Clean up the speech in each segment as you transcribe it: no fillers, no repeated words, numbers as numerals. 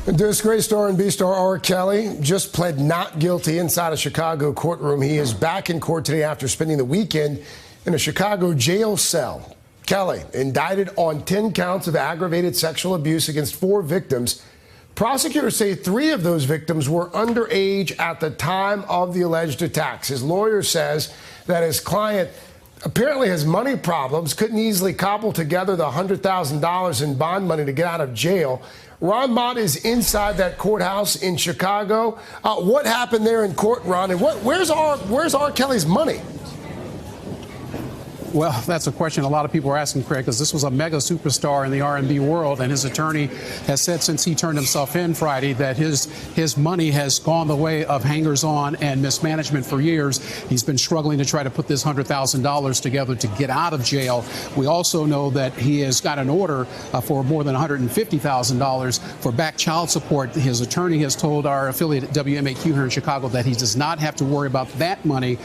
Disgrace star and B-star R. Kelly just pled not guilty inside a Chicago courtroom. He is back in court today after spending the weekend in a Chicago jail cell. Kelly indicted on 10 counts of aggravated sexual abuse against 4 victims. Prosecutors say 3 of those victims were underage at the time of the alleged attacks. His lawyer says that his client apparently has money problems, couldn't easily cobble together the $100,000 in bond money to get out of jail. Ron Mott is inside that courthouse in Chicago. What happened there in court, Ron? And where's R. Kelly's money? Well, that's a question a lot of people are asking, Craig, because this was a mega superstar in the R&B world, and his attorney has said since he turned himself in Friday that his money has gone the way of hangers-on and mismanagement for years. He's been struggling to try to put this $100,000 together to get out of jail. We also know that he has got an order for more than $150,000 for back child support. His attorney has told our affiliate at WMAQ here in Chicago that he does not have to worry about that money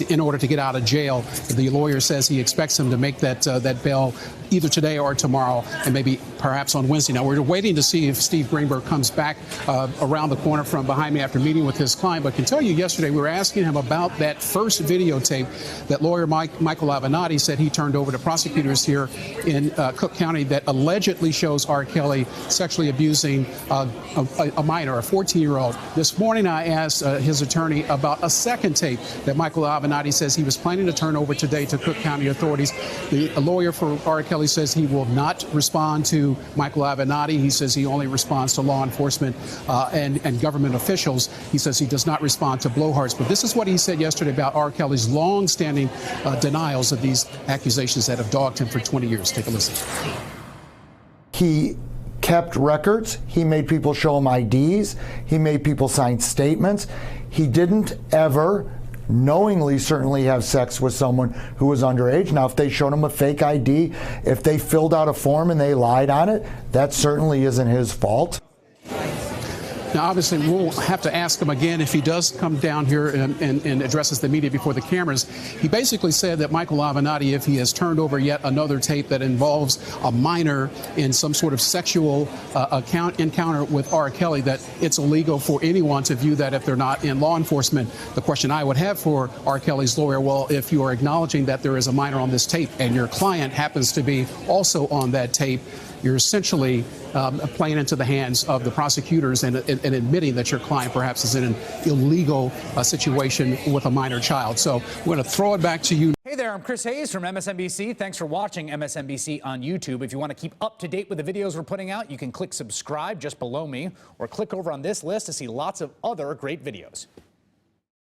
in order to get out of jail. The lawyer says he expects him to make that bail either today or tomorrow, and maybe perhaps on Wednesday. Now, we're waiting to see if Steve Greenberg comes back around the corner from behind me after meeting with his client. But I can tell you yesterday we were asking him about that first videotape that lawyer Michael Avenatti said he turned over to prosecutors here in Cook County that allegedly shows R. Kelly sexually abusing a minor, a 14-year-old. This morning I asked his attorney about a second tape that Michael Avenatti says he was planning to turn over today to Cook County authorities. The lawyer for R. Kelly says he will not respond to Michael Avenatti. He says he only responds to law enforcement and government officials. He says he does not respond to blowhards. But this is what he said yesterday about R. Kelly's long-standing denials of these accusations that have dogged him for 20 years. Take a listen. He kept records. He made people show him IDs. He made people sign statements. He didn't ever knowingly certainly have sex with someone who was underage. Now, if they showed him a fake ID, if they filled out a form and they lied on it, that certainly isn't his fault. Now, obviously, we'll have to ask him again if he does come down here and addresses the media before the cameras. He basically said that Michael Avenatti, if he has turned over yet another tape that involves a minor in some sort of sexual encounter with R. Kelly, that it's illegal for anyone to view that if they're not in law enforcement. The question I would have for R. Kelly's lawyer, well, if you are acknowledging that there is a minor on this tape and your client happens to be also on that tape, you're essentially playing into the hands of the prosecutors and admitting that your client perhaps is in an illegal situation with a minor child. So we're going to throw it back to you. Hey there, I'm Chris Hayes from MSNBC. Thanks for watching MSNBC on YouTube. If you want to keep up to date with the videos we're putting out, you can click subscribe just below me or click over on this list to see lots of other great videos.